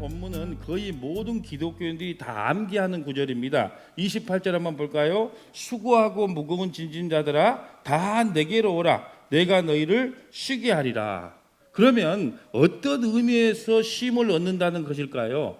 본문은 거의 모든 기독교인들이 다 암기하는 구절입니다. 28절 한번 볼까요? 수고하고 무거운 짐진 자들아 다 내게로 오라. 내가 너희를 쉬게 하리라. 그러면 어떤 의미에서 쉼을 얻는다는 것일까요?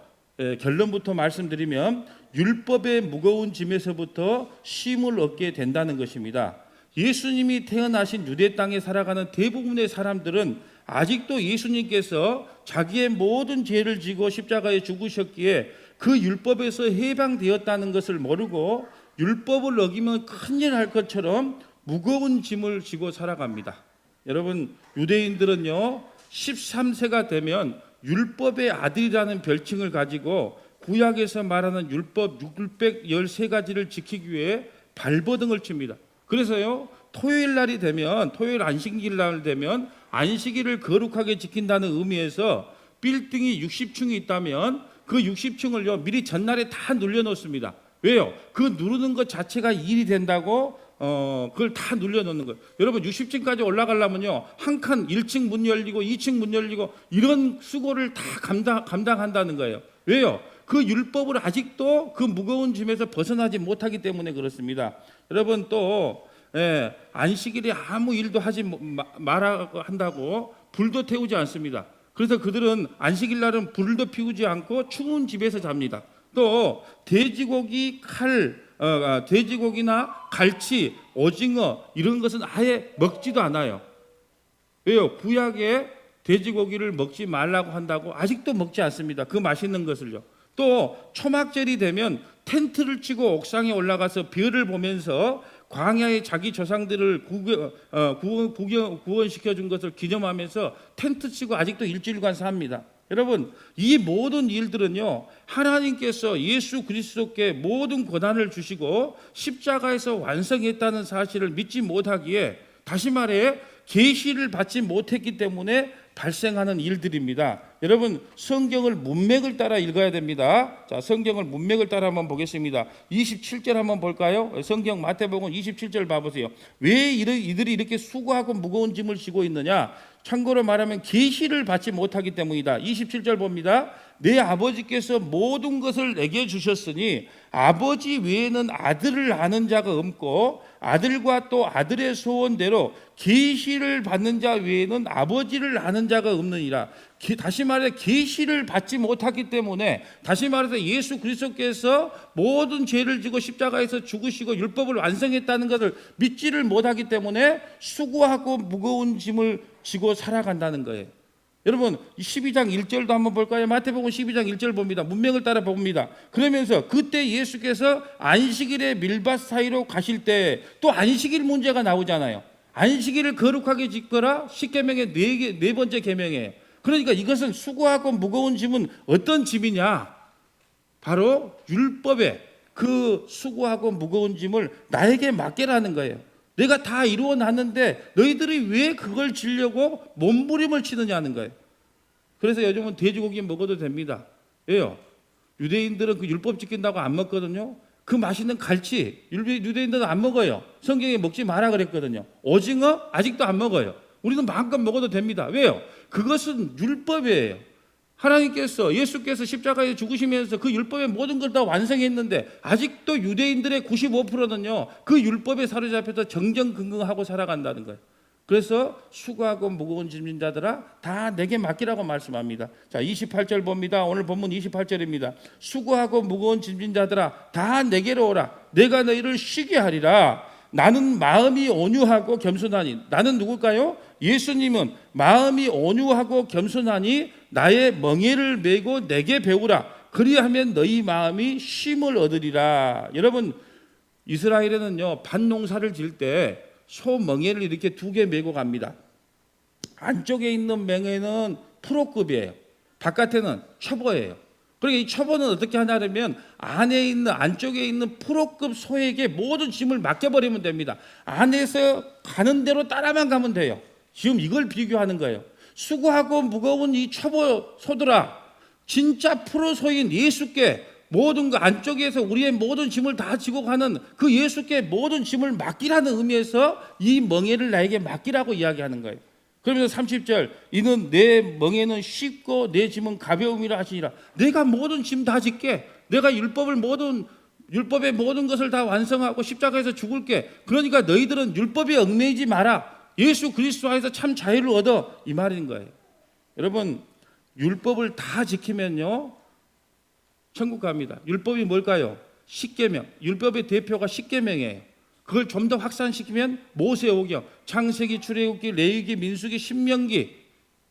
결론부터 말씀드리면 율법의 무거운 짐에서부터 쉼을 얻게 된다는 것입니다. 예수님이 태어나신 유대 땅에 살아가는 대부분의 사람들은 아직도 예수님께서 자기의 모든 죄를 지고 십자가에 죽으셨기에 그 율법에서 해방되었다는 것을 모르고 율법을 어기면 큰일 할 것처럼 무거운 짐을 지고 살아갑니다. 여러분, 유대인들은요 13세가 되면 율법의 아들이라는 별칭을 가지고 구약에서 말하는 율법 613가지를 지키기 위해 발버둥을 칩니다. 그래서요 토요일 날이 되면, 토요일 안식일 날 되면 안식일을 거룩하게 지킨다는 의미에서 빌딩이 60층이 있다면 그 60층을요 미리 전날에 다 눌려놓습니다. 왜요? 그 누르는 것 자체가 일이 된다고 그걸 다 눌려놓는 거예요. 여러분 60층까지 올라가려면요 한 칸 1층 문 열리고 2층 문 열리고 이런 수고를 다 감당한다는 거예요. 왜요? 그 율법을 아직도 그 무거운 짐에서 벗어나지 못하기 때문에 그렇습니다. 여러분 또 안식일에 아무 일도 하지 말라고 한다고 불도 태우지 않습니다. 그래서 그들은 안식일 날은 불도 피우지 않고 추운 집에서 잡니다. 또 돼지고기, 돼지고기나 갈치, 오징어 이런 것은 아예 먹지도 않아요. 왜요? 구약에 돼지고기를 먹지 말라고 한다고 아직도 먹지 않습니다. 그 맛있는 것을요. 또 초막절이 되면 텐트를 치고 옥상에 올라가서 별을 보면서 광야의 자기 조상들을 구원시켜 준 것을 기념하면서 텐트 치고 아직도 일주일간 삽니다. 여러분, 이 모든 일들은요 하나님께서 예수 그리스도께 모든 고난을 주시고 십자가에서 완성했다는 사실을 믿지 못하기에, 다시 말해 계시를 받지 못했기 때문에 발생하는 일들입니다. 여러분, 성경을 문맥을 따라 읽어야 됩니다. 자, 성경을 문맥을 따라 한번 보겠습니다. 27절 한번 볼까요? 성경 마태복음 27절 봐보세요. 왜 이들이 이렇게 수고하고 무거운 짐을 지고 있느냐? 참고로 말하면 계시를 받지 못하기 때문이다. 27절 봅니다. 내 아버지께서 모든 것을 내게 주셨으니 아버지 외에는 아들을 아는 자가 없고 아들과 또 아들의 소원대로 계시를 받는 자 외에는 아버지를 아는 자가 없느니라. 다시 말해 계시를 받지 못하기 때문에, 다시 말해서 예수 그리스도께서 모든 죄를 지고 십자가에서 죽으시고 율법을 완성했다는 것을 믿지를 못하기 때문에 수고하고 무거운 짐을 지고 살아간다는 거예요. 여러분 12장 1절도 한번 볼까요? 마태복음 12장 1절 봅니다. 문맥을 따라 봅니다. 그러면서 그때 예수께서 안식일에 밀밭 사이로 가실 때 또 안식일 문제가 나오잖아요. 안식일을 거룩하게 지켜라 10계명의 네 번째 계명이에요. 그러니까 이것은 수고하고 무거운 짐은 어떤 짐이냐? 바로 율법의 그 수고하고 무거운 짐을 나에게 맡겨라는 거예요. 내가 다 이루어 놨는데 너희들이 왜 그걸 지려고 몸부림을 치느냐는 거예요. 그래서 요즘은 돼지고기 먹어도 됩니다. 왜요? 유대인들은 그 율법 지킨다고 안 먹거든요. 그 맛있는 갈치 유대인들은 안 먹어요. 성경에 먹지 마라 그랬거든요. 오징어 아직도 안 먹어요. 우리는 마음껏 먹어도 됩니다. 왜요? 그것은 율법이에요. 하나님께서, 예수께서 십자가에 죽으시면서 그 율법의 모든 걸 다 완성했는데 아직도 유대인들의 95%는요 그 율법에 사로잡혀서 정정긍긍하고 살아간다는 거예요. 그래서 수고하고 무거운 짐진 자들아 다 내게 맡기라고 말씀합니다. 자, 28절 봅니다. 오늘 본문 28절입니다. 수고하고 무거운 짐진 자들아 다 내게로 오라. 내가 너희를 쉬게 하리라. 나는 마음이 온유하고 겸손하니. 나는 누굴까요? 예수님은 마음이 온유하고 겸손하니 나의 멍에를 메고 내게 배우라. 그리하면 너희 마음이 쉼을 얻으리라. 여러분, 이스라엘에는요 밭농사를 지을 때 소 멍에를 이렇게 2개 메고 갑니다. 안쪽에 있는 멍에는 프로급이에요. 바깥에는 초보예요. 그러니까 이 초보는 어떻게 하냐면 안에 있는, 안쪽에 있는 프로급 소에게 모든 짐을 맡겨버리면 됩니다. 안에서 가는 대로 따라만 가면 돼요. 지금 이걸 비교하는 거예요. 수고하고 무거운 이 초보 소들아, 진짜 프로 소인 예수께 모든 그 안쪽에서 우리의 모든 짐을 다 지고 가는 그 예수께 모든 짐을 맡기라는 의미에서 이 멍에를 나에게 맡기라고 이야기하는 거예요. 그러면서 30절 이는 내 멍에는 쉽고 내 짐은 가벼움이라 하시니라. 내가 모든 짐 다 짓게. 내가 율법의 모든 것을 다 완성하고 십자가에서 죽을게. 그러니까 너희들은 율법에 얽매이지 마라. 예수 그리스도 안에서 참 자유를 얻어. 이 말인 거예요. 여러분, 율법을 다 지키면요 천국 갑니다. 율법이 뭘까요? 십계명. 율법의 대표가 십계명이에요. 그걸 좀 더 확산시키면 모세오경, 창세기, 출애굽기, 레위기, 민수기, 신명기,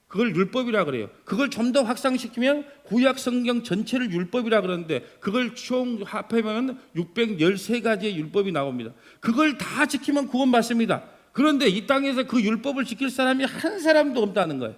그걸 율법이라 그래요. 그걸 좀 더 확산시키면 구약 성경 전체를 율법이라 그러는데 그걸 총 합해보면 613가지의 율법이 나옵니다. 그걸 다 지키면 구원받습니다. 그런데 이 땅에서 그 율법을 지킬 사람이 한 사람도 없다는 거예요.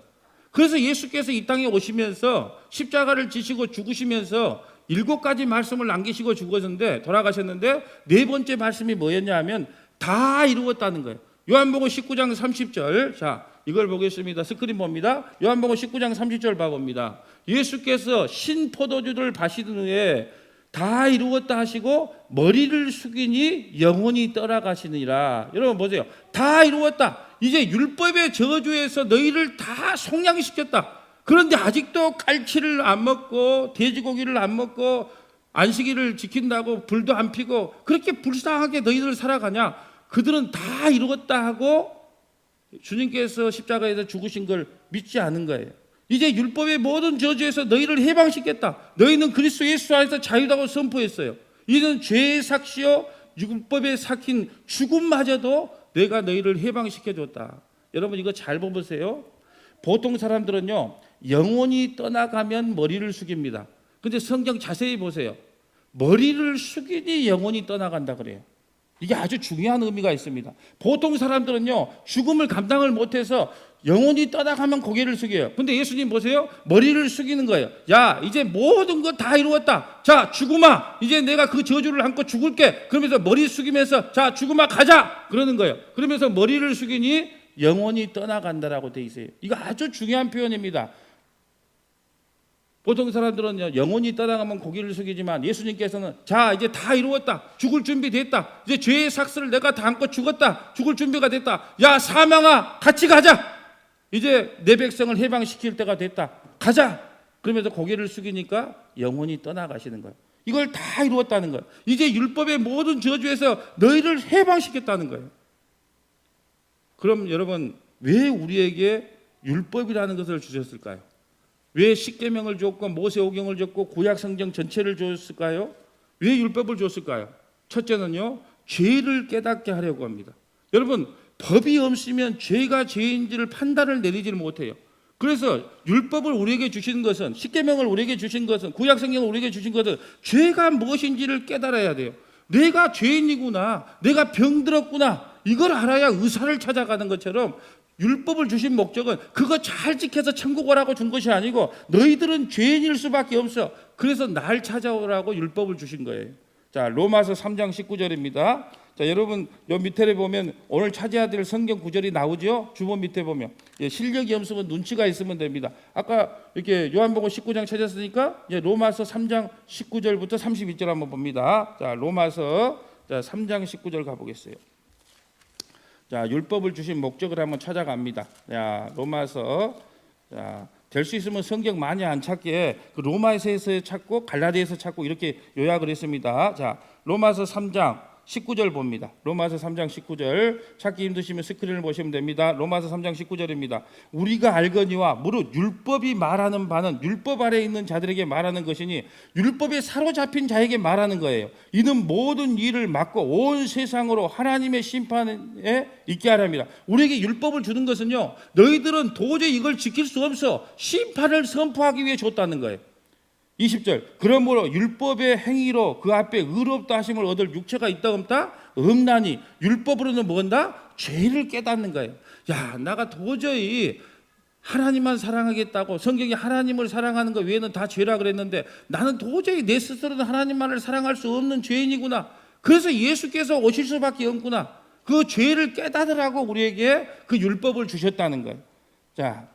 그래서 예수께서 이 땅에 오시면서 십자가를 지시고 죽으시면서 7가지 말씀을 남기시고 죽으셨는데 돌아가셨는데 네 번째 말씀이 뭐였냐 하면 다 이루었다는 거예요. 요한복음 19장 30절. 자, 이걸 보겠습니다. 스크린 봅니다. 요한복음 19장 30절 봐봅니다. 예수께서 신포도주를 바시던 후에 다 이루었다 하시고 머리를 숙이니 영혼이 떠나가시니라. 여러분 보세요. 다 이루었다. 이제 율법의 저주에서 너희를 다 속량시켰다. 그런데 아직도 갈치를 안 먹고 돼지고기를 안 먹고 안식일을 지킨다고 불도 안 피고 그렇게 불쌍하게 너희들 살아가냐? 그들은 다 이루었다 하고 주님께서 십자가에서 죽으신 걸 믿지 않은 거예요. 이제 율법의 모든 저주에서 너희를 해방시켰다. 너희는 그리스도 예수 안에서 자유다고 선포했어요. 이는 죄의 삭시요 율법에 삭힌 죽음마저도 내가 너희를 해방시켜줬다. 여러분 이거 잘 보세요. 보통 사람들은요 영혼이 떠나가면 머리를 숙입니다. 근데 성경 자세히 보세요. 머리를 숙이니 영혼이 떠나간다 그래요. 이게 아주 중요한 의미가 있습니다. 보통 사람들은요 죽음을 감당을 못해서 영혼이 떠나가면 고개를 숙여요. 근데 예수님 보세요. 머리를 숙이는 거예요. 야, 이제 모든 거 다 이루었다. 자, 죽음아, 이제 내가 그 저주를 안고 죽을게. 그러면서 머리 숙이면서 자, 죽음아 가자 그러는 거예요. 그러면서 머리를 숙이니 영혼이 떠나간다라고 돼 있어요. 이거 아주 중요한 표현입니다. 보통 사람들은 영혼이 떠나가면 고개를 숙이지만 예수님께서는 자, 이제 다 이루었다. 죽을 준비 됐다. 이제 죄의 삭스를 내가 다 안고 죽었다. 죽을 준비가 됐다. 야, 사망아, 같이 가자. 이제 내 백성을 해방시킬 때가 됐다. 가자. 그러면서 고개를 숙이니까 영혼이 떠나가시는 거예요. 이걸 다 이루었다는 거예요. 이제 율법의 모든 저주에서 너희를 해방시켰다는 거예요. 그럼 여러분 왜 우리에게 율법이라는 것을 주셨을까요? 왜 십계명을 줬고 모세오경을 줬고 구약 성경 전체를 줬을까요? 왜 율법을 줬을까요? 첫째는요 죄를 깨닫게 하려고 합니다. 여러분 법이 없으면 죄가 죄인지를 판단을 내리지를 못해요. 그래서 율법을 우리에게 주신 것은 십계명을 우리에게 주신 것은 구약 성경을 우리에게 주신 것은 죄가 무엇인지를 깨달아야 돼요. 내가 죄인이구나. 내가 병들었구나. 이걸 알아야 의사를 찾아가는 것처럼 율법을 주신 목적은 그거 잘 지켜서 천국 오라고 준 것이 아니고 너희들은 죄인일 수밖에 없어. 그래서 날 찾아오라고 율법을 주신 거예요. 자, 로마서 3장 19절입니다. 자, 여러분 요 밑에 보면 오늘 찾아야 될 성경 구절이 나오죠. 주보 밑에 보면 실력이 없으면 눈치가 있으면 됩니다. 아까 이렇게 요한복음 19장 찾았으니까 이제 로마서 3장 19절부터 32절 한번 봅니다. 자, 로마서 3장 19절 가보겠어요. 자, 율법을 주신 목적을 한번 찾아갑니다. 자, 로마서 될 수 있으면 성경 많이 안 찾게 그 로마서에서 찾고 갈라디아에서 찾고 이렇게 요약을 했습니다. 자, 로마서 3장 19절 봅니다. 로마서 3장 19절 찾기 힘드시면 스크린을 보시면 됩니다. 로마서 3장 19절입니다. 우리가 알거니와 무릇 율법이 말하는 바는 율법 아래에 있는 자들에게 말하는 것이니 율법에 사로잡힌 자에게 말하는 거예요. 이는 모든 일을 막고 온 세상으로 하나님의 심판에 있게 하랍니다. 우리에게 율법을 주는 것은요 너희들은 도저히 이걸 지킬 수 없어 심판을 선포하기 위해 줬다는 거예요. 20절 그러므로 율법의 행위로 그 앞에 의롭다 하심을 얻을 육체가 있다 없다? 없나니 율법으로는 뭔다? 죄를 깨닫는 거예요. 야, 내가 도저히 하나님만 사랑하겠다고 성경이 하나님을 사랑하는 것 외에는 다 죄라 그랬는데 나는 도저히 내 스스로는 하나님만을 사랑할 수 없는 죄인이구나. 그래서 예수께서 오실 수밖에 없구나. 그 죄를 깨닫으라고 우리에게 그 율법을 주셨다는 거예요. 자,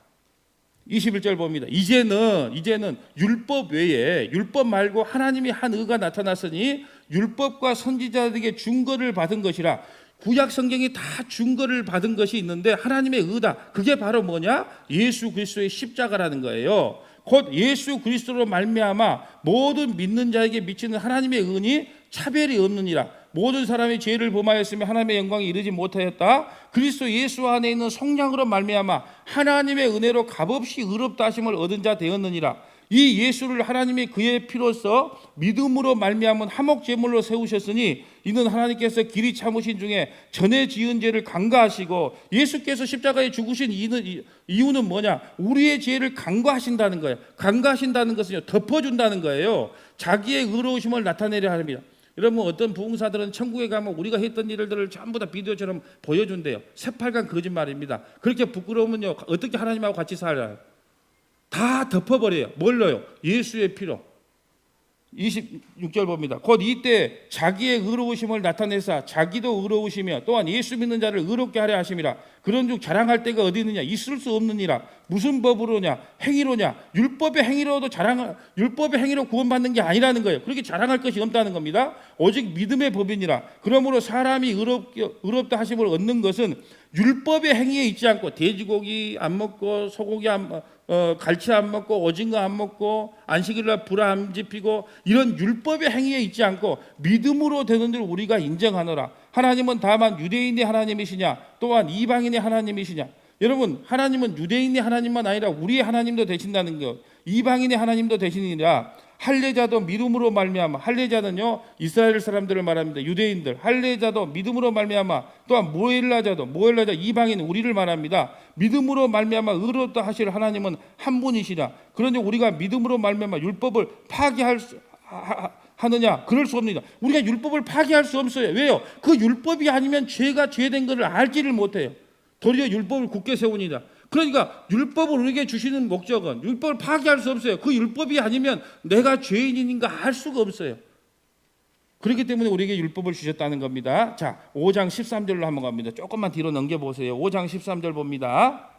21절 봅니다. 이제는 율법 외에 율법 말고 하나님이 한 의가 나타났으니 율법과 선지자들에게 증거를 받은 것이라 구약 성경이 다 증거를 받은 것이 있는데 하나님의 의다. 그게 바로 뭐냐? 예수 그리스도의 십자가라는 거예요. 곧 예수 그리스도로 말미암아 모든 믿는 자에게 미치는 하나님의 은이 차별이 없느니라. 모든 사람이 죄를 범하였으며 하나님의 영광에 이르지 못하였다. 그리스도 예수 안에 있는 성령으로 말미암아 하나님의 은혜로 값없이 의롭다 하심을 얻은 자 되었느니라. 이 예수를 하나님이 그의 피로써 믿음으로 말미암은 화목 제물로 세우셨으니 이는 하나님께서 길이 참으신 중에 전에 지은 죄를 간과하시고, 예수께서 십자가에 죽으신 이유는 뭐냐? 우리의 죄를 간과하신다는 거예요. 간과하신다는 것은요, 덮어준다는 거예요. 자기의 의로우심을 나타내려 합니다. 여러분, 어떤 부흥사들은 천국에 가면 우리가 했던 일들을 전부 다 비디오처럼 보여준대요. 새빨간 거짓말입니다. 그렇게 부끄러우면요, 어떻게 하나님하고 같이 살아요? 다 덮어버려요. 뭘로요? 예수의 피로. 26절 봅니다. 곧 이때 자기의 의로우심을 나타내사 자기도 의로우시며 또한 예수 믿는 자를 의롭게 하려 하심이라. 그런즉 자랑할 데가 어디 있느냐? 있을 수 없느니라. 무슨 법으로냐? 행위로냐? 율법의 행위로 구원받는 게 아니라는 거예요. 그렇게 자랑할 것이 없다는 겁니다. 오직 믿음의 법이니라. 그러므로 사람이 의롭다 하심을 얻는 것은 율법의 행위에 있지 않고, 돼지고기 안 먹고 소고기 갈치 안 먹고 오징어 안 먹고 안식일날 불 안 지피고 이런 율법의 행위에 있지 않고 믿음으로 되는 줄 우리가 인정하노라. 하나님은 다만 유대인의 하나님이시냐 또한 이방인의 하나님이시냐. 여러분, 하나님은 유대인의 하나님만 아니라 우리의 하나님도 되신다는 것, 이방인의 하나님도 되시니라. 할례자도 믿음으로 말미암아, 할례자는요 이스라엘 사람들을 말합니다. 유대인들. 할례자도 믿음으로 말미암아, 또한 모엘라자 이방인 우리를 말합니다. 믿음으로 말미암아 의롭다 하실 하나님은 한 분이시라. 그러니 우리가 믿음으로 말미암아 율법을 하느냐? 그럴 수 없습니다. 우리가 율법을 파기할 수 없어요. 왜요? 그 율법이 아니면 죄가 죄된 것을 알지를 못해요. 도리어 율법을 굳게 세우니라. 그러니까 율법을 우리에게 주시는 목적은 율법을 파기할 수 없어요. 그 율법이 아니면 내가 죄인인가 알 수가 없어요. 그렇기 때문에 우리에게 율법을 주셨다는 겁니다. 자, 5장 13절로 한번 갑니다. 조금만 뒤로 넘겨보세요. 5장 13절 봅니다.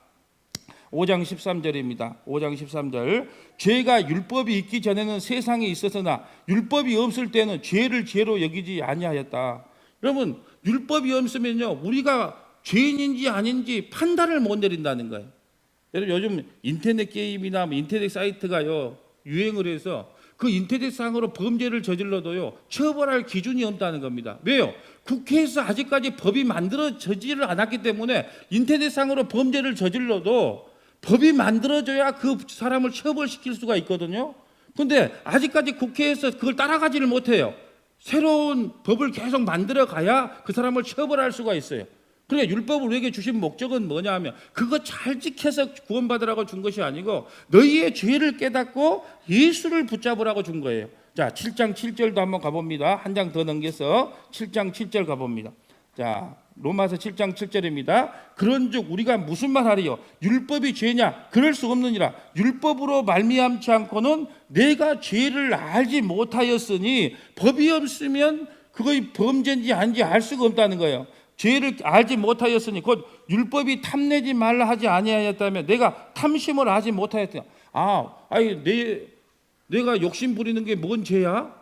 5장 13절입니다. 5장 13절. 죄가 율법이 있기 전에는 세상에 있었으나 율법이 없을 때는 죄를 죄로 여기지 아니하였다. 여러분, 율법이 없으면요 우리가 죄인인지 아닌지 판단을 못 내린다는 거예요. 여러분, 요즘 인터넷 게임이나 인터넷 사이트가요 유행을 해서 그 인터넷상으로 범죄를 저질러도요 처벌할 기준이 없다는 겁니다. 왜요? 국회에서 아직까지 법이 만들어지지를 않았기 때문에 인터넷상으로 범죄를 저질러도 법이 만들어져야 그 사람을 처벌시킬 수가 있거든요. 그런데 아직까지 국회에서 그걸 따라가지를 못해요. 새로운 법을 계속 만들어 가야 그 사람을 처벌할 수가 있어요. 그러니까 율법을 우리에게 주신 목적은 뭐냐 하면 그거 잘 지켜서 구원받으라고 준 것이 아니고 너희의 죄를 깨닫고 예수를 붙잡으라고 준 거예요. 자, 7장 7절도 한번 가봅니다. 한 장 더 넘겨서 7장 7절 가봅니다. 자, 로마서 7장 7절입니다. 그런즉 우리가 무슨 말하리요? 율법이 죄냐? 그럴 수 없느니라. 율법으로 말미암지 않고는 내가 죄를 알지 못하였으니, 법이 없으면 그것이 범죄인지 아닌지 알 수가 없다는 거예요. 죄를 알지 못하였으니 곧 율법이 탐내지 말라 하지 아니하였다면 내가 탐심을 하지 못하였다. 내가 욕심 부리는 게 뭔 죄야?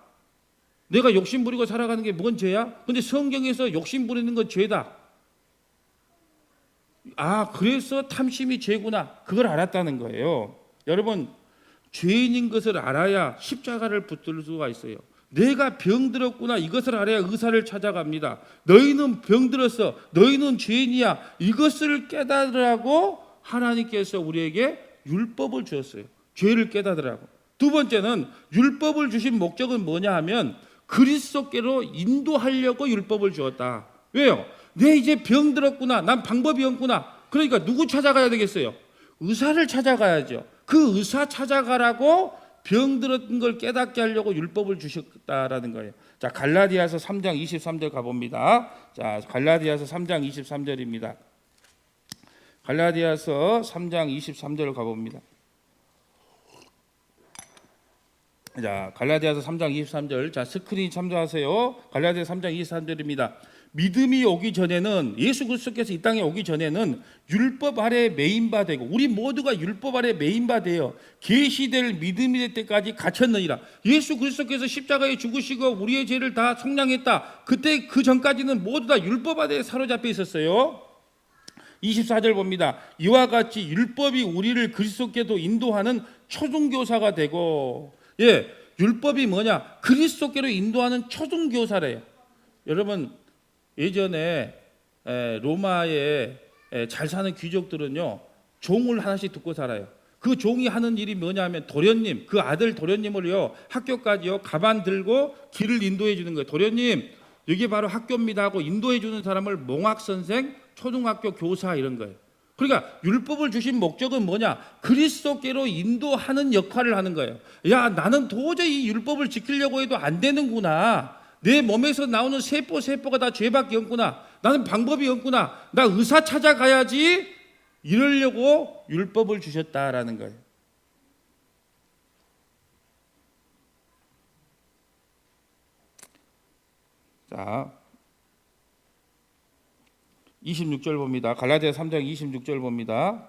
내가 욕심 부리고 살아가는 게 뭔 죄야? 근데 성경에서 욕심 부리는 건 죄다. 그래서 탐심이 죄구나. 그걸 알았다는 거예요. 여러분, 죄인인 것을 알아야 십자가를 붙들 수가 있어요. 내가 병들었구나, 이것을 알아야 의사를 찾아갑니다. 너희는 병들었어, 너희는 죄인이야, 이것을 깨달으라고 하나님께서 우리에게 율법을 주었어요. 죄를 깨달으라고. 두 번째는 율법을 주신 목적은 뭐냐 하면 그리스도께로 인도하려고 율법을 주었다. 왜요? 내 이제 병들었구나, 난 방법이 없구나. 그러니까 누구 찾아가야 되겠어요? 의사를 찾아가야죠. 그 의사 찾아가라고 병들었던 걸 깨닫게 하려고 율법을 주셨다라는 거예요. 자, 갈라디아서 3장 23절 가봅니다. 자, 갈라디아서 3장 23절입니다. 갈라디아서 3장 23절 가봅니다. 자, 갈라디아서 3장 23절. 자, 스크린 참조하세요. 갈라디아서 3장 23절입니다. 믿음이 오기 전에는, 예수 그리스도께서 이 땅에 오기 전에는 율법 아래 매인바 되고, 우리 모두가 율법 아래 매인바 되어 계시될 믿음이 될 때까지 갇혔느니라. 예수 그리스도께서 십자가에 죽으시고 우리의 죄를 다 속량했다. 그때 그 전까지는 모두 다 율법 아래 사로잡혀 있었어요. 24절 봅니다. 이와 같이 율법이 우리를 그리스도께도 인도하는 초등교사가 되고, 율법이 뭐냐? 그리스도께로 인도하는 초등교사래요. 여러분, 예전에 로마에 잘 사는 귀족들은요, 종을 하나씩 듣고 살아요. 그 종이 하는 일이 뭐냐면 도련님, 그 아들 도련님을요, 학교까지요 가방 들고 길을 인도해 주는 거예요. 도련님, 여기 바로 학교입니다 하고 인도해 주는 사람을 몽학 선생, 초등학교 교사 이런 거예요. 그러니까 율법을 주신 목적은 뭐냐? 그리스도께로 인도하는 역할을 하는 거예요. 야, 나는 도저히 이 율법을 지키려고 해도 안 되는구나. 내 몸에서 나오는 세포가 다 죄밖에 없구나. 나는 방법이 없구나. 나 의사 찾아가야지. 이러려고 율법을 주셨다라는 거예요. 자, 26절 봅니다. 갈라디아서 3장 26절 봅니다.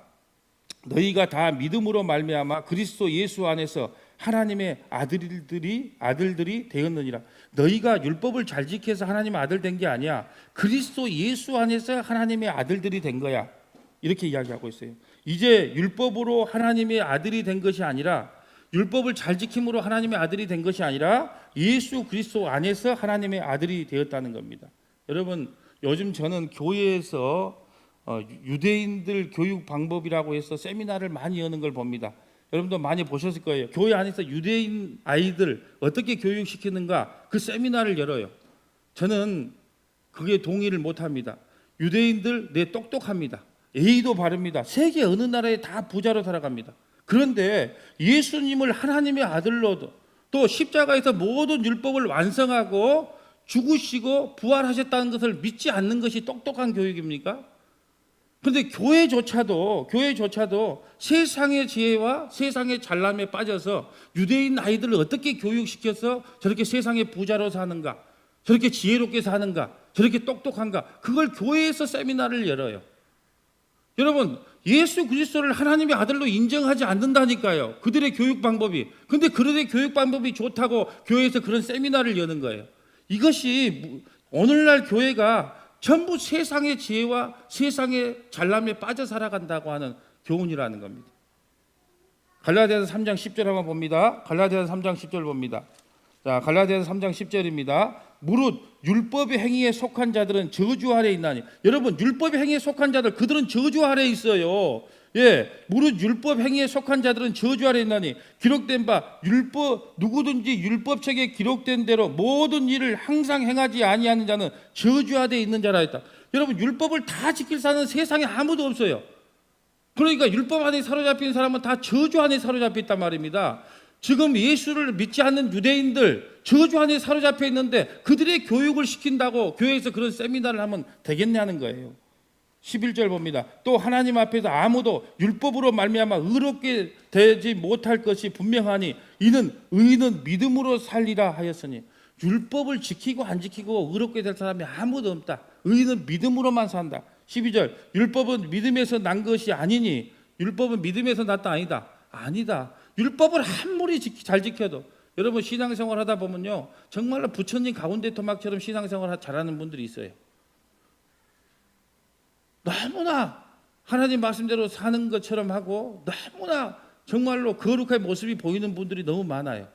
너희가 다 믿음으로 말미암아 그리스도 예수 안에서 하나님의 아들들이 되었느니라. 너희가 율법을 잘 지켜서 하나님의 아들 된 게 아니야. 그리스도 예수 안에서 하나님의 아들들이 된 거야. 이렇게 이야기하고 있어요. 이제 율법으로 하나님의 아들이 된 것이 아니라, 율법을 잘 지킴으로 하나님의 아들이 된 것이 아니라 예수 그리스도 안에서 하나님의 아들이 되었다는 겁니다. 여러분, 요즘 저는 교회에서 유대인들 교육 방법이라고 해서 세미나를 많이 여는 걸 봅니다. 여러분도 많이 보셨을 거예요. 교회 안에서 유대인 아이들 어떻게 교육시키는가, 그 세미나를 열어요. 저는 그게 동의를 못합니다. 유대인들 똑똑합니다. 예의도 바릅니다. 세계 어느 나라에 다 부자로 살아갑니다. 그런데 예수님을 하나님의 아들로도, 또 십자가에서 모든 율법을 완성하고 죽으시고 부활하셨다는 것을 믿지 않는 것이 똑똑한 교육입니까? 그런데 교회조차도 세상의 지혜와 세상의 잘남에 빠져서 유대인 아이들을 어떻게 교육시켜서 저렇게 세상의 부자로 사는가, 저렇게 지혜롭게 사는가, 저렇게 똑똑한가, 그걸 교회에서 세미나를 열어요. 여러분, 예수 그리스도를 하나님의 아들로 인정하지 않는다니까요, 그들의 교육 방법이. 근데 그들의 교육 방법이 좋다고 교회에서 그런 세미나를 여는 거예요. 이것이 오늘날 교회가 전부 세상의 지혜와 세상의 잘남에 빠져 살아간다고 하는 교훈이라는 겁니다. 갈라디아서 3장 10절 한번 봅니다. 갈라디아서 3장 10절 봅니다. 자, 갈라디아서 3장 10절입니다. 무릇 율법의 행위에 속한 자들은 저주 아래에 있나니. 여러분, 율법의 행위에 속한 자들, 그들은 저주 아래에 있어요. 무릇 율법 행위에 속한 자들은 저주 아래에 있나니 기록된 바 누구든지 율법책에 기록된 대로 모든 일을 항상 행하지 아니하는 자는 저주 아래에 있는 자라 했다. 여러분, 율법을 다 지킬 사람은 세상에 아무도 없어요. 그러니까 율법 안에 사로잡힌 사람은 다 저주 안에 사로잡혀 있단 말입니다. 지금 예수를 믿지 않는 유대인들 저주 안에 사로잡혀 있는데 그들의 교육을 시킨다고 교회에서 그런 세미나를 하면 되겠냐는 거예요. 11절 봅니다. 또 하나님 앞에서 아무도 율법으로 말미암아 의롭게 되지 못할 것이 분명하니 이는 의인은 믿음으로 살리라 하였으니. 율법을 지키고 안 지키고 의롭게 될 사람이 아무도 없다. 의인은 믿음으로만 산다. 12절, 율법은 믿음에서 난 것이 아니니. 율법은 믿음에서 났다 아니다. 아니다. 율법을 아무리 잘 지켜도, 여러분 신앙생활 하다 보면요, 정말로 부처님 가운데 토막처럼 신앙생활 잘하는 분들이 있어요. 너무나 하나님 말씀대로 사는 것처럼 하고 너무나 정말로 거룩한 모습이 보이는 분들이 너무 많아요.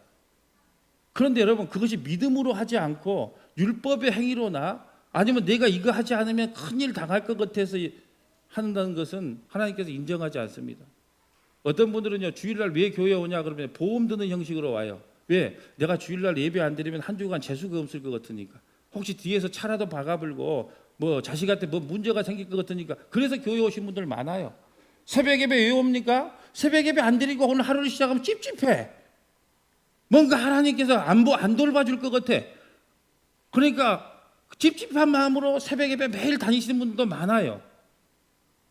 그런데 여러분, 그것이 믿음으로 하지 않고 율법의 행위로나 아니면 내가 이거 하지 않으면 큰일 당할 것 같아서 한다는 것은 하나님께서 인정하지 않습니다. 어떤 분들은요, 주일날 왜 교회에 오냐 그러면 보험 드는 형식으로 와요. 왜? 내가 주일날 예배 안 드리면 한 주간 재수가 없을 것 같으니까, 혹시 뒤에서 차라도 박아불고 뭐 자식한테 뭐 문제가 생길 것 같으니까. 그래서 교회 오신 분들 많아요. 새벽 예배 왜 옵니까? 새벽 예배 안 드리고 오늘 하루를 시작하면 찝찝해. 뭔가 하나님께서 안 돌봐줄 것 같아. 그러니까 찝찝한 마음으로 새벽 예배 매일 다니시는 분들도 많아요.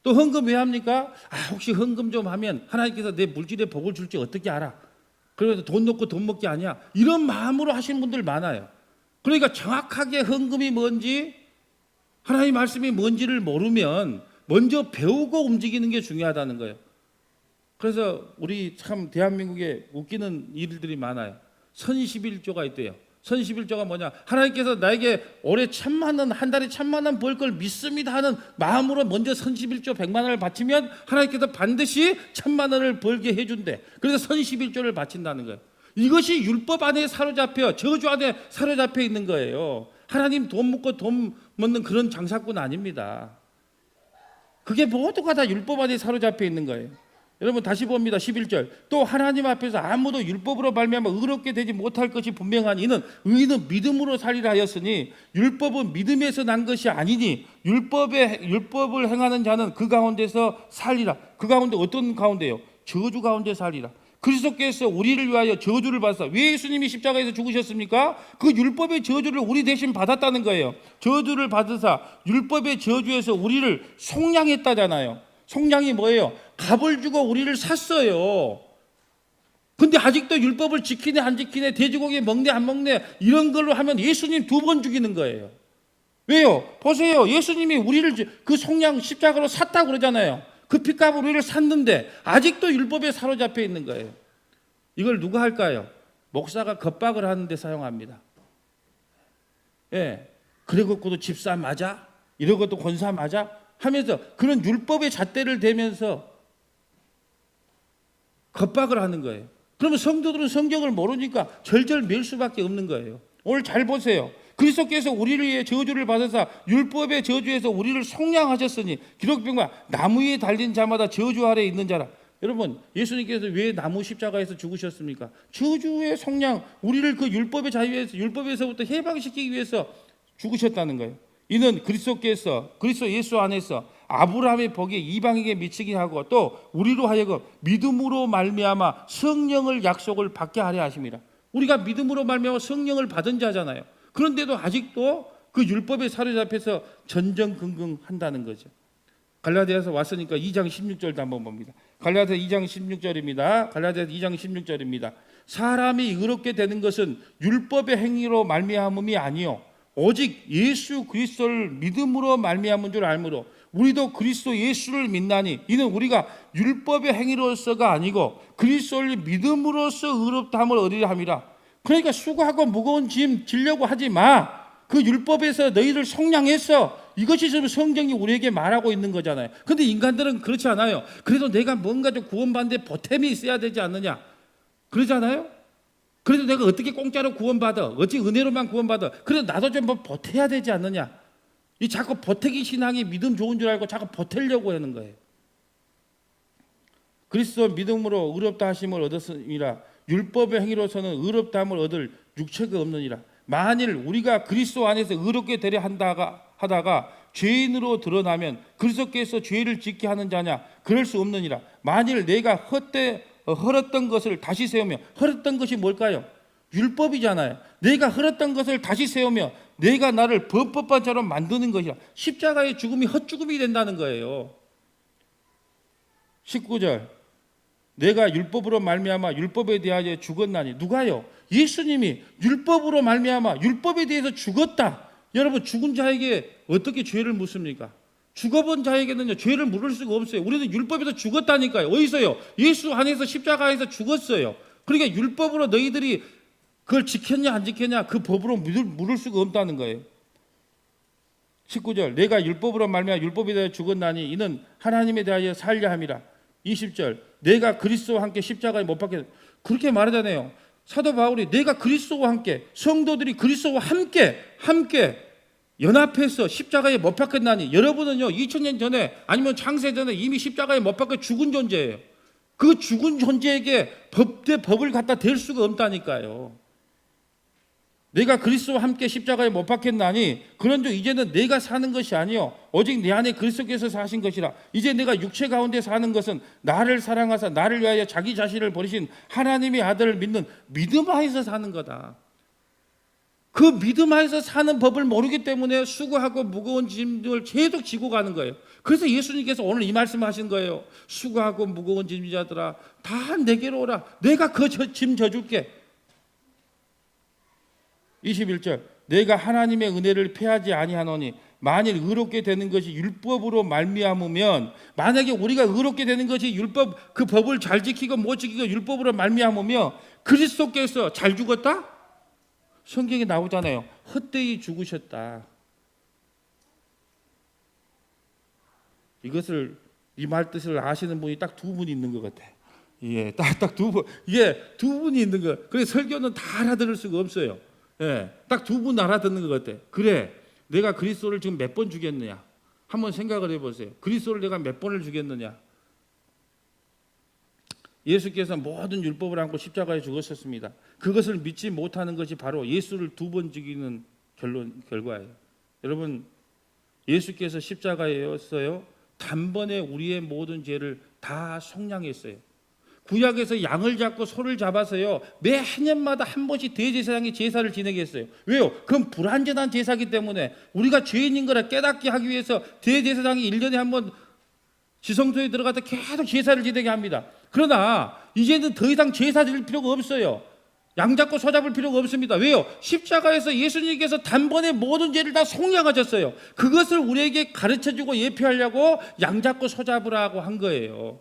또 헌금 왜 합니까? 혹시 헌금 좀 하면 하나님께서 내 물질에 복을 줄지 어떻게 알아? 그래서 돈 넣고 돈 먹기 아니야. 이런 마음으로 하시는 분들 많아요. 그러니까 정확하게 헌금이 뭔지 하나님 말씀이 뭔지를 모르면 먼저 배우고 움직이는 게 중요하다는 거예요. 그래서 우리 참 대한민국에 웃기는 일들이 많아요. 선십일조가 있대요. 선십일조가 뭐냐? 하나님께서 나에게 올해 1,000,000원, 한 달에 1,000,000원 벌 걸 믿습니다 하는 마음으로 먼저 선십일조 100만 원을 바치면 하나님께서 반드시 1,000,000원을 벌게 해준대. 그래서 선십일조를 바친다는 거예요. 이것이 율법 안에 사로잡혀, 저주 안에 사로잡혀 있는 거예요. 하나님 돈 묻고 돈 먹는 그런 장사꾼 아닙니다. 그게 모두가 다 율법 안에 사로잡혀 있는 거예요. 여러분 다시 봅니다. 11절. 또 하나님 앞에서 아무도 율법으로 말미암아 의롭게 되지 못할 것이 분명하니 이는 의인은 믿음으로 살리라 하였으니 율법은 믿음에서 난 것이 아니니 율법을 행하는 자는 그 가운데서 살리라. 그 가운데 어떤 가운데요? 저주 가운데 살리라. 그리스도께서 우리를 위하여 저주를 받으사. 왜 예수님이 십자가에서 죽으셨습니까? 그 율법의 저주를 우리 대신 받았다는 거예요. 저주를 받으사 율법의 저주에서 우리를 속량했다잖아요. 속량이 뭐예요? 값을 주고 우리를 샀어요. 근데 아직도 율법을 지키네 안 지키네, 돼지고기 먹네 안 먹네, 이런 걸로 하면 예수님 2번 죽이는 거예요. 왜요? 보세요. 예수님이 우리를 그 속량 십자가로 샀다고 그러잖아요. 그 핏값으로 우리를 샀는데 아직도 율법에 사로잡혀 있는 거예요. 이걸 누가 할까요? 목사가 겁박을 하는데 사용합니다. 예. 그리고 그것도 집사 맞아? 이런 것도 권사 맞아? 하면서 그런 율법의 잣대를 대면서 겁박을 하는 거예요. 그러면 성도들은 성경을 모르니까 절절맬 수밖에 없는 거예요. 오늘 잘 보세요. 그리스도께서 우리를 위해 저주를 받으사 율법의 저주에서 우리를 속량하셨으니 기록병과 나무 위에 달린 자마다 저주 아래에 있는 자라. 여러분, 예수님께서 왜 나무 십자가에서 죽으셨습니까? 저주의 속량, 우리를 그 율법의 자유에서, 율법에서부터 해방시키기 위해서 죽으셨다는 거예요. 이는 그리스도 예수 안에서 아브라함의 복이 이방에게 미치게 하고 또 우리로 하여금 믿음으로 말미암아 성령을 약속을 받게 하려 하심이라. 우리가 믿음으로 말미암아 성령을 받은 자잖아요. 그런데도 아직도 그 율법에 사로잡혀서 전전긍긍한다는 거죠. 갈라디아서 왔으니까 2장 16절도 한번 봅니다. 갈라디아 2장 16절입니다. 갈라디아 2장 16절입니다. 사람이 의롭게 되는 것은 율법의 행위로 말미암음이 아니요 오직 예수 그리스도를 믿음으로 말미암은 줄 알므로 우리도 그리스도 예수를 믿나니 이는 우리가 율법의 행위로서가 아니고 그리스도를 믿음으로써 의롭다함을 얻으려 함이라. 그러니까 수고하고 무거운 짐 지려고 하지 마. 그 율법에서 너희를 속량했어. 이것이 지금 성경이 우리에게 말하고 있는 거잖아요. 근데 인간들은 그렇지 않아요. 그래도 내가 뭔가 좀 구원받는데 보탬이 있어야 되지 않느냐, 그러잖아요. 그래도 내가 어떻게 공짜로 구원받아, 어찌 은혜로만 구원받아, 그래도 나도 좀 뭐 보태야 되지 않느냐. 이 자꾸 보태기 신앙이 믿음 좋은 줄 알고 자꾸 보태려고 하는 거예요. 그리스도 믿음으로 의롭다 하심을 얻었으니라. 율법의 행위로서는 의롭다함을 얻을 육체가 없느니라. 만일 우리가 그리스도 안에서 의롭게 되려 하다가 죄인으로 드러나면 그리스도께서 죄를 짓게 하는 자냐? 그럴 수 없느니라. 만일 내가 헐었던 것을 다시 세우며, 헐었던 것이 뭘까요? 율법이잖아요. 내가 헐었던 것을 다시 세우며 내가 나를 범법한 자로 만드는 것이라. 십자가의 죽음이 헛죽음이 된다는 거예요. 19절. 내가 율법으로 말미암아 율법에 대하여 죽었나니. 누가요? 예수님이 율법으로 말미암아 율법에 대해서 죽었다. 여러분, 죽은 자에게 어떻게 죄를 묻습니까? 죽어본 자에게는요 죄를 물을 수가 없어요. 우리는 율법에서 죽었다니까요. 어디서요? 예수 안에서 십자가에서 죽었어요. 그러니까 율법으로 너희들이 그걸 지켰냐 안 지켰냐, 그 법으로 물을 수가 없다는 거예요. 19절. 내가 율법으로 말미암아 율법에 대하여 죽었나니 이는 하나님에 대하여 살려 함이라. 20절. 내가 그리스도와 함께 십자가에 못 박혀. 그렇게 말하잖아요. 사도 바울이 내가 그리스도와 함께, 성도들이 그리스도와 함께 연합해서 십자가에 못 박혔나니. 여러분은요 2000년 전에 아니면 창세 전에 이미 십자가에 못 박혀 죽은 존재예요. 그 죽은 존재에게 법을 갖다 댈 수가 없다니까요. 내가 그리스도와 함께 십자가에 못 박혔나니 그런즉 이제는 내가 사는 것이 아니요 오직 내 안에 그리스도께서 사신 것이라. 이제 내가 육체 가운데 사는 것은 나를 사랑하사 나를 위하여 자기 자신을 버리신 하나님의 아들을 믿는 믿음 하에서 사는 거다. 그 믿음 하에서 사는 법을 모르기 때문에 수고하고 무거운 짐을 계속 지고 가는 거예요. 그래서 예수님께서 오늘 이 말씀을 하신 거예요. 수고하고 무거운 짐자들아 다 내게로 오라. 내가 그 짐 져줄게. 21절. 내가 하나님의 은혜를 패하지 아니하노니 만일 의롭게 되는 것이 율법으로 말미암으면, 만약에 우리가 의롭게 되는 것이 율법, 그 법을 잘 지키고 못 지키고 율법으로 말미암으면 그리스도께서 잘 죽었다? 성경에 나오잖아요. 헛되이 죽으셨다. 이것을, 이 말 뜻을 아시는 분이 딱 두 분이 있는 것 같아. 예, 딱 두 분. 이게 두 분이 있는 거. 그래서 설교는 다 알아들을 수가 없어요. 예, 딱 두 분 알아듣는 것 같아. 그래, 내가 그리스도를 지금 몇 번 죽였느냐? 한번 생각을 해보세요. 그리스도를 내가 몇 번을 죽였느냐? 예수께서 모든 율법을 안고 십자가에 죽으셨습니다. 그것을 믿지 못하는 것이 바로 예수를 두 번 죽이는 결과예요. 여러분, 예수께서 십자가에였어요. 단번에 우리의 모든 죄를 다 속량했어요. 구약에서 양을 잡고 소를 잡아서요, 매 해년마다 한 번씩 대제사장이 제사를 지내게 했어요. 왜요? 그건 불완전한 제사기 때문에 우리가 죄인인 거라 깨닫게 하기 위해서 대제사장이 1년에 한 번 지성소에 들어가서 계속 제사를 지내게 합니다. 그러나 이제는 더 이상 제사 드릴 필요가 없어요. 양 잡고 소 잡을 필요가 없습니다. 왜요? 십자가에서 예수님께서 단번에 모든 죄를 다 속량하셨어요. 그것을 우리에게 가르쳐주고 예표하려고 양 잡고 소 잡으라고 한 거예요.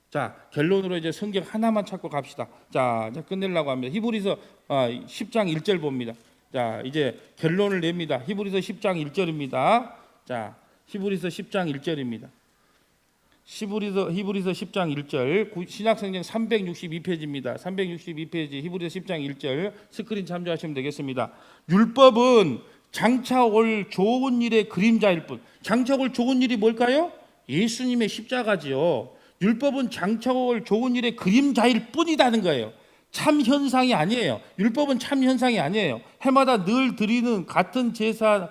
자, 결론으로 이제 성경 하나만 찾고 갑시다. 자, 이제 끝내려고 합니다. 히브리서 10장 1절 봅니다. 자, 이제 결론을 냅니다. 히브리서 10장 1절입니다. 자, 히브리서 10장 1절입니다. 히브리서 10장 1절, 신약성경 362페이지입니다. 362페이지 히브리서 10장 1절 스크린 참조하시면 되겠습니다. 율법은 장차 올 좋은 일의 그림자일 뿐. 장차 올 좋은 일이 뭘까요? 예수님의 십자가지요. 율법은 장차 올 좋은 일의 그림자일 뿐이라는 거예요. 참 현상이 아니에요. 율법은 참 현상이 아니에요. 해마다 늘 드리는 같은 제사로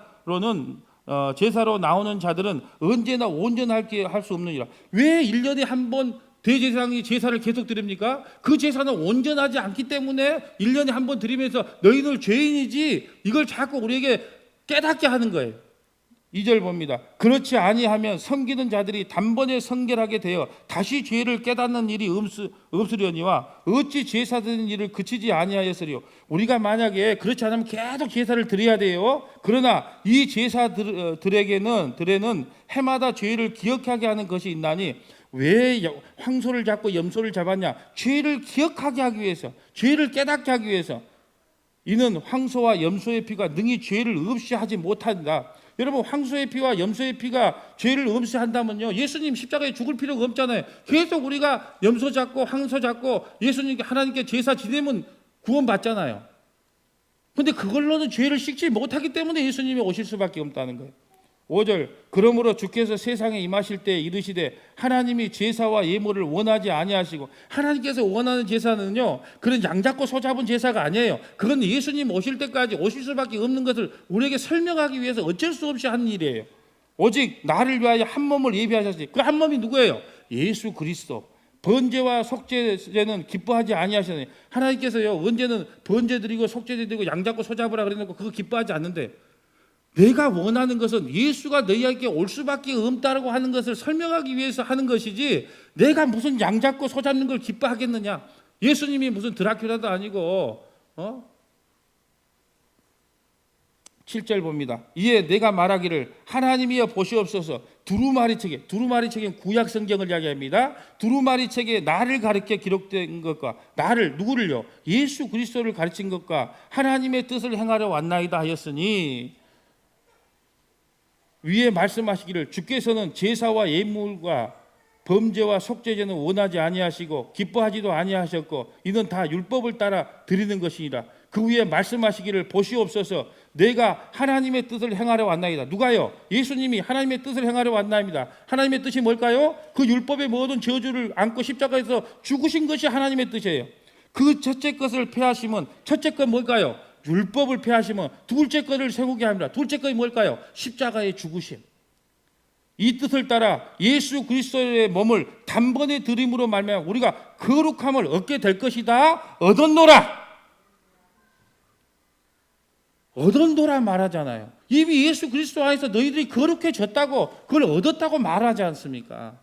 나오는 자들은 언제나 온전하게 할 수 없느니라. 왜 1년에 한 번 대제사장이 제사를 계속 드립니까? 그 제사는 온전하지 않기 때문에 1년에 한 번 드리면서 너희들 죄인이지, 이걸 자꾸 우리에게 깨닫게 하는 거예요. 2절 봅니다. 그렇지 아니하면 섬기는 자들이 단번에 성결하게 되어 다시 죄를 깨닫는 일이 없으려니와 어찌 제사 드리는 일을 그치지 아니하였으리요. 우리가 만약에 그렇지 않으면 계속 제사를 드려야 돼요. 그러나 이 제사들에게는 해마다 죄를 기억하게 하는 것이 있나니, 왜 황소를 잡고 염소를 잡았냐? 죄를 기억하게 하기 위해서, 죄를 깨닫게 하기 위해서. 이는 황소와 염소의 피가 능히 죄를 없이 하지 못한다. 여러분, 황소의 피와 염소의 피가 죄를 없이 한다면요, 예수님 십자가에 죽을 필요가 없잖아요. 계속 우리가 염소 잡고 황소 잡고 예수님께, 하나님께 제사 지내면 구원받잖아요. 근데 그걸로는 죄를 씻지 못하기 때문에 예수님이 오실 수밖에 없다는 거예요. 5절, 그러므로 주께서 세상에 임하실 때 이르시되 하나님이 제사와 예물을 원하지 아니하시고. 하나님께서 원하는 제사는요, 그런 양 잡고 소 잡은 제사가 아니에요. 그건 예수님 오실 때까지 오실 수밖에 없는 것을 우리에게 설명하기 위해서 어쩔 수 없이 하는 일이에요. 오직 나를 위하여 한 몸을 예비하셨으니, 그 한 몸이 누구예요? 예수 그리스도. 번제와 속죄제는 기뻐하지 아니하시니. 하나님께서요, 언제는 번제 드리고 속죄 드리고 양 잡고 소 잡으라 그래놓고 그거 기뻐하지 않는데, 내가 원하는 것은 예수가 너희에게 올 수밖에 없다라고 하는 것을 설명하기 위해서 하는 것이지, 내가 무슨 양 잡고 소 잡는 걸 기뻐하겠느냐? 예수님이 무슨 드라큘라도 아니고. 7절 봅니다. 이에 내가 말하기를 하나님이여 보시옵소서. 두루마리 책엔 구약 성경을 이야기합니다. 두루마리 책에 나를 가르쳐 기록된 것과, 나를, 누구를요? 예수 그리스도를 가르친 것과 하나님의 뜻을 행하려 왔나이다 하였으니, 위에 말씀하시기를 주께서는 제사와 예물과 범죄와 속죄제는 원하지 아니하시고 기뻐하지도 아니하셨고 이는 다 율법을 따라 드리는 것이니라. 그 위에 말씀하시기를 보시옵소서. 내가 하나님의 뜻을 행하려 왔나이다. 누가요? 예수님이 하나님의 뜻을 행하려 왔나이다. 하나님의 뜻이 뭘까요? 그 율법의 모든 저주를 안고 십자가에서 죽으신 것이 하나님의 뜻이에요. 그 첫째 것을 폐하시면, 첫째 것 뭘까요? 율법을 폐하시면 둘째 것을 세우게 합니다. 둘째 것이 뭘까요? 십자가의 죽으심. 이 뜻을 따라 예수 그리스도의 몸을 단번에 드림으로 말미암아 우리가 거룩함을 얻게 될 것이다. 얻었노라 말하잖아요. 이미 예수 그리스도 안에서 너희들이 거룩해졌다고, 그걸 얻었다고 말하지 않습니까?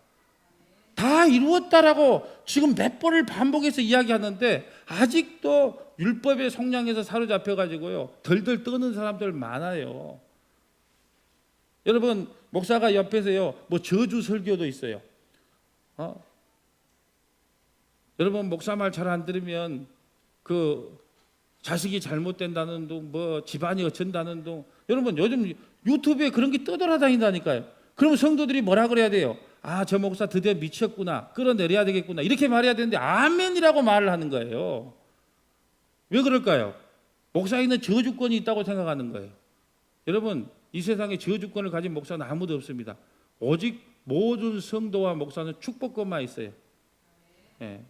다 이루었다라고 지금 몇 번을 반복해서 이야기하는데 아직도 율법의 속량에서 사로잡혀가지고요 덜덜 떠는 사람들 많아요. 여러분 목사가 옆에서요 뭐 저주 설교도 있어요. 여러분 목사 말 잘 안 들으면 그 자식이 잘못된다는 둥, 뭐 집안이 어쩐다는 둥. 여러분 요즘 유튜브에 그런 게 떠돌아다닌다니까요. 그러면 성도들이 뭐라 그래야 돼요? 아, 저 목사 드디어 미쳤구나. 끌어내려야 되겠구나. 이렇게 말해야 되는데 아멘이라고 말을 하는 거예요. 왜 그럴까요? 목사에는 저주권이 있다고 생각하는 거예요. 여러분 이 세상에 저주권을 가진 목사는 아무도 없습니다. 오직 모든 성도와 목사는 축복권만 있어요. 예.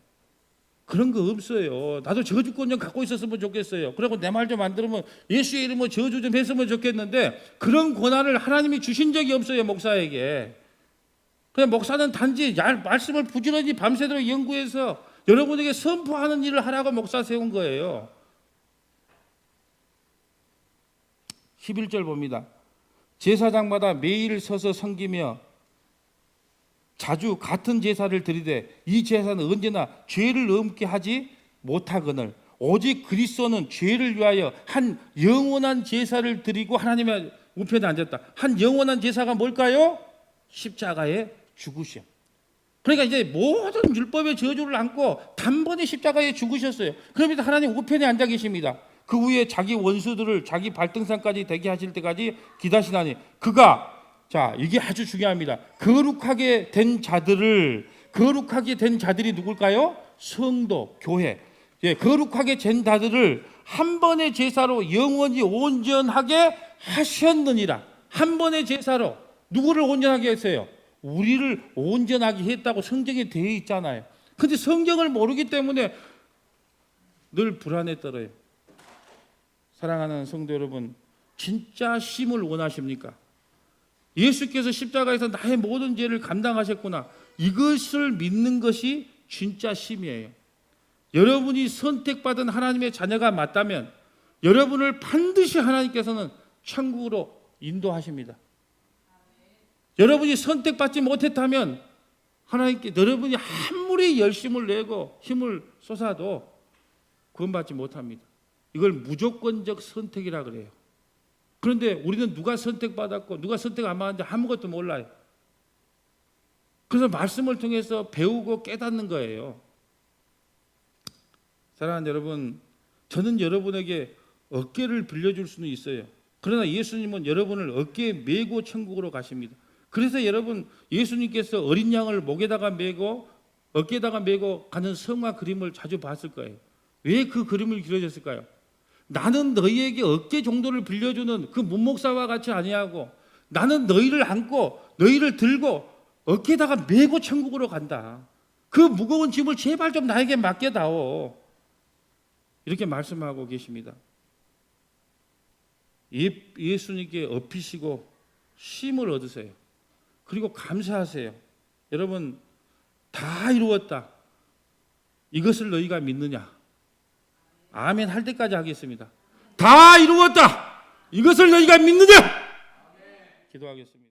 그런 거 없어요. 나도 저주권 좀 갖고 있었으면 좋겠어요. 그리고 내 말 좀 안 들으면 예수의 이름으로 저주 좀 했으면 좋겠는데 그런 권한을 하나님이 주신 적이 없어요. 목사에게. 그냥 목사는 단지 말씀을 부지런히 밤새도록 연구해서 여러분에게 선포하는 일을 하라고 목사 세운 거예요. 11절 봅니다. 제사장마다 매일 서서 섬기며 자주 같은 제사를 드리되 이 제사는 언제나 죄를 넘게 하지 못하거늘 오직 그리스도는 죄를 위하여 한 영원한 제사를 드리고 하나님의 우편에 앉았다. 한 영원한 제사가 뭘까요? 십자가에 죽으셔. 그러니까 이제 모든 율법의 저주를 안고 단번에 십자가에 죽으셨어요. 그러면서 하나님 우편에 앉아 계십니다. 그 후에 자기 원수들을 자기 발등상까지 대게 하실 때까지 기다시나니 그가 자 이게 아주 중요합니다. 거룩하게 된 자들이 누굴까요? 성도, 교회. 예, 거룩하게 된 자들을 한 번의 제사로 영원히 온전하게 하셨느니라. 한 번의 제사로 누구를 온전하게 했어요? 우리를 온전하게 했다고 성경에 되어 있잖아요. 근데 성경을 모르기 때문에 늘 불안에 떨어요. 사랑하는 성도 여러분, 진짜 쉼을 원하십니까? 예수께서 십자가에서 나의 모든 죄를 감당하셨구나. 이것을 믿는 것이 진짜 쉼이에요. 여러분이 선택받은 하나님의 자녀가 맞다면 여러분을 반드시 하나님께서는 천국으로 인도하십니다. 여러분이 선택받지 못했다면 하나님께 여러분이 아무리 열심을 내고 힘을 쏟아도 구원받지 못합니다. 이걸 무조건적 선택이라 그래요. 그런데 우리는 누가 선택받았고 누가 선택 안 받았는지 아무것도 몰라요. 그래서 말씀을 통해서 배우고 깨닫는 거예요. 사랑하는 여러분, 저는 여러분에게 어깨를 빌려줄 수는 있어요. 그러나 예수님은 여러분을 어깨에 메고 천국으로 가십니다. 그래서 여러분 예수님께서 어린 양을 목에다가 메고 어깨에다가 메고 가는 성화 그림을 자주 봤을 거예요. 왜 그 그림을 그려졌을까요? 나는 너희에게 어깨 정도를 빌려주는 그 문목사와 같이 아니하고 나는 너희를 안고 너희를 들고 어깨에다가 메고 천국으로 간다. 그 무거운 짐을 제발 좀 나에게 맡겨다오. 이렇게 말씀하고 계십니다. 예수님께 엎이시고 쉼을 얻으세요. 그리고 감사하세요. 여러분 다 이루었다. 이것을 너희가 믿느냐? 아멘 할 때까지 하겠습니다. 다 이루었다. 이것을 너희가 믿느냐? 기도하겠습니다.